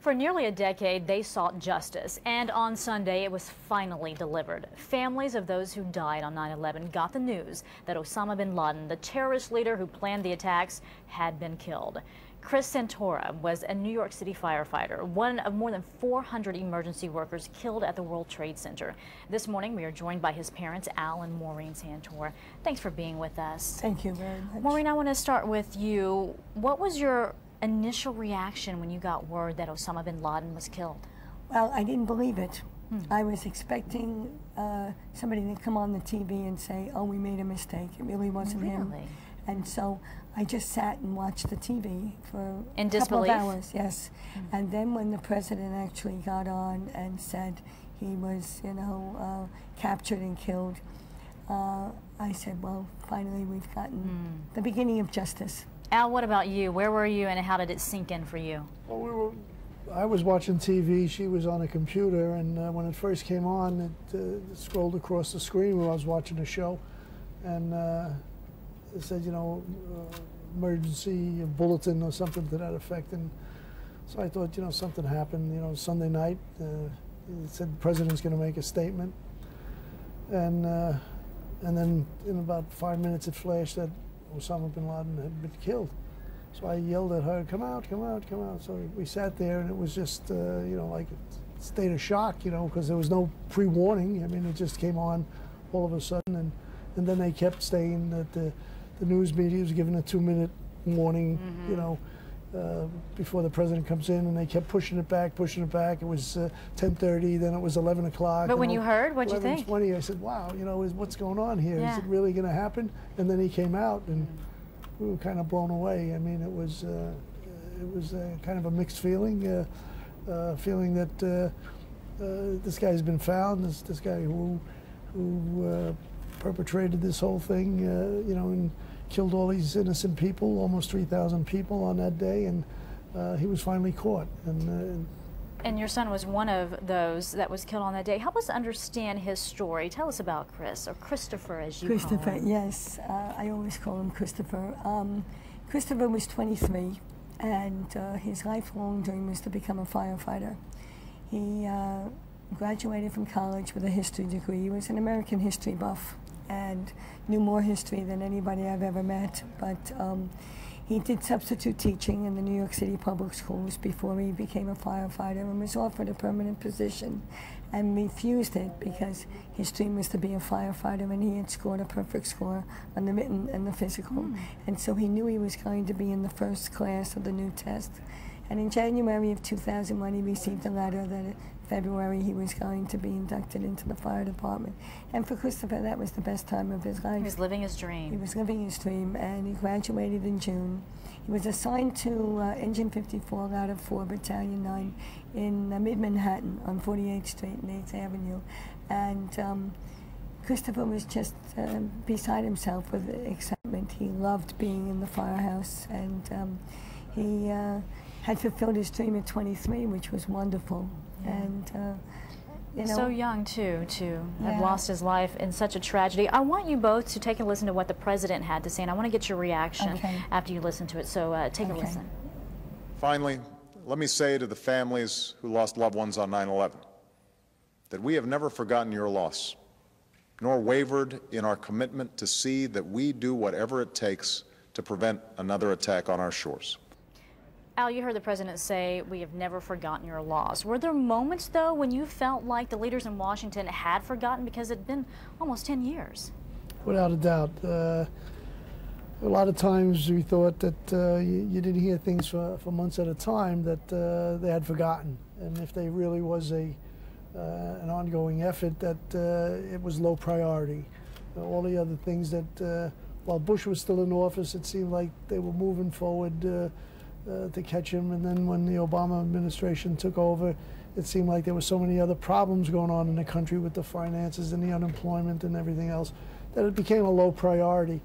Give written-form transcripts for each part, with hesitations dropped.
For nearly a decade, they sought justice, and on Sunday, it was finally delivered. Families of those who died on 9/11 got the news that Osama Bin Laden, the terrorist leader who planned the attacks, had been killed. Chris Santora was a New York City firefighter, one of more than 400 emergency workers killed at the World Trade Center. This morning, we are joined by his parents, Al and Maureen Santora. Thanks for being with us. Thank you very much. Maureen, I want to start with you. What was your initial reaction when you got word that Osama Bin Laden was killed? Well, I didn't believe it. I was expecting somebody to come on the TV and say, oh, we made a mistake. It really wasn't him. And so I just sat and watched the TV for a couple of hours. Yes. And then when the president actually got on and said he was, captured and killed, I said, well, finally we've gotten the beginning of justice. Al, what about you? Where were you and how did it sink in for you? Well, I was watching TV, she was on a computer, and when it first came on, it scrolled across the screen while I was watching the show, and it said, emergency bulletin or something to that effect, and so I thought, something happened, Sunday night, it said the president's going to make a statement, and then in about 5 minutes it flashed that Osama Bin Laden had been killed. So I yelled at her, come out, come out, come out. So we sat there, and it was just, like a state of shock, because there was no pre-warning. I mean, it just came on all of a sudden, and then they kept saying that the news media was giving a 2-minute warning, before the president comes in, and they kept pushing it back, pushing it back. It was 10:30, then it was 11 o'clock. But when you heard, what'd you think? 11:20, I said, wow, what's going on here? Is it really going to happen? And then he came out, and we were kind of blown away. I mean, it was kind of a mixed feeling, feeling that this guy's been found, this guy who perpetrated this whole thing, and killed all these innocent people, almost 3,000 people on that day, and he was finally caught. And your son was one of those that was killed on that day. Help us understand his story. Tell us about Chris, or Christopher as you call him. Christopher, yes. I always call him Christopher. Christopher was 23, and his lifelong dream was to become a firefighter. He graduated from college with a history degree. He was an American history buff and knew more history than anybody I've ever met. But he did substitute teaching in the New York City public schools before he became a firefighter, and was offered a permanent position and refused it because his dream was to be a firefighter, and he had scored a perfect score on the written and the physical. And so he knew he was going to be in the first class of the new test. And in January of 2001, he received a letter that in February he was going to be inducted into the fire department. And for Christopher, that was the best time of his life. He was living his dream. He was living his dream, and he graduated in June. He was assigned to Engine 54 out of 4 Battalion 9 in mid-Manhattan on 48th Street and 8th Avenue. And Christopher was just beside himself with excitement. He loved being in the firehouse, and he had fulfilled his dream at 23, which was wonderful. And so young too, to have lost his life in such a tragedy. I want you both to take a listen to what the president had to say, and I want to get your reaction after you listen to it. So take a listen. Finally, let me say to the families who lost loved ones on 9/11 that we have never forgotten your loss, nor wavered in our commitment to see that we do whatever it takes to prevent another attack on our shores. Al, you heard the president say, we have never forgotten your loss. Were there moments, though, when you felt like the leaders in Washington had forgotten, because it had been almost 10 years? Without a doubt. A lot of times we thought that you didn't hear things for months at a time, that they had forgotten. And if there really was an ongoing effort, that it was low priority. All the other things that, while Bush was still in office, it seemed like they were moving forward to catch him, and then when the Obama administration took over, it seemed like there were so many other problems going on in the country with the finances and the unemployment and everything else, that it became a low priority.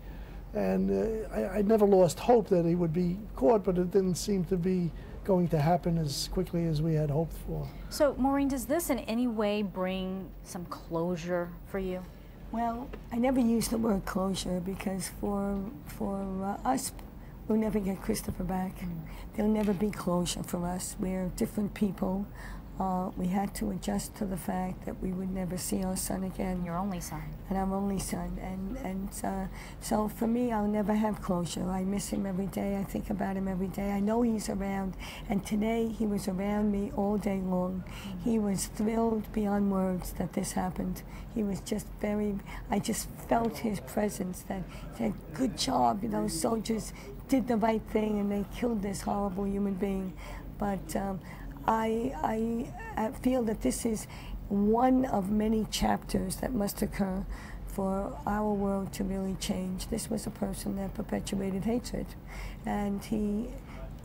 And I never lost hope that he would be caught, but it didn't seem to be going to happen as quickly as we had hoped for. So, Maureen, does this in any way bring some closure for you? Well, I never use the word closure, because for us, we'll never get Christopher back. There'll never be closure for us. We're different people. We had to adjust to the fact that we would never see our son again. Your only son. And our only son. So for me, I'll never have closure. I miss him every day. I think about him every day. I know he's around. And today, he was around me all day long. He was thrilled beyond words that this happened. He was just I just felt his presence, that said, good job, you know, soldiers did the right thing and they killed this horrible human being. But I feel that this is one of many chapters that must occur for our world to really change. This was a person that perpetuated hatred, and he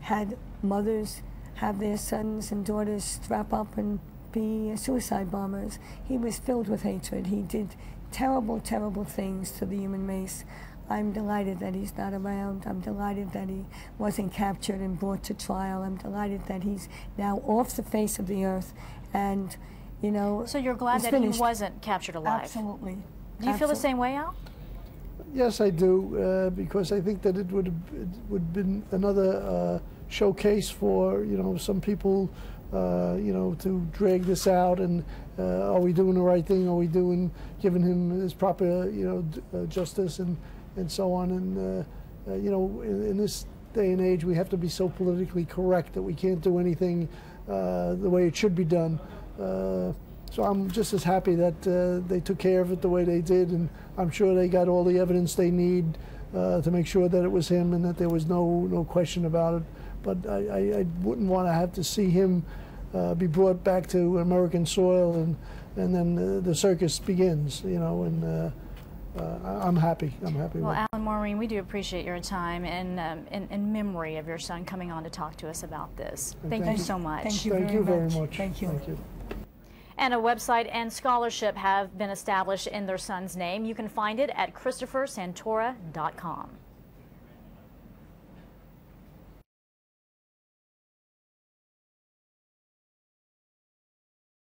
had mothers have their sons and daughters strap up and be suicide bombers. He was filled with hatred. He did terrible, terrible things to the human race. I'm delighted that he's not around. I'm delighted that he wasn't captured and brought to trial. I'm delighted that he's now off the face of the earth, and, you know, so you're glad that finished. he wasn't captured alive? Absolutely. Do you feel the same way, Al? Yes, I do, because I think that it would have been another showcase for, you know, some people, you know, to drag this out, and are we doing the right thing? Are we giving him his proper, you know, justice and so on? And you know, in this day and age, we have to be so politically correct that we can't do anything the way it should be done. So I'm just as happy that they took care of it the way they did, and I'm sure they got all the evidence they need to make sure that it was him and that there was no question about it. But I wouldn't want to have to see him be brought back to American soil, and then the circus begins, you know, and I'm happy. I'm happy. Well, Alan, Maureen, we do appreciate your time and in memory of your son coming on to talk to us about this. Thank you so much. Thank you very much. Thank you. Thank you. And a website and scholarship have been established in their son's name. You can find it at ChristopherSantora.com.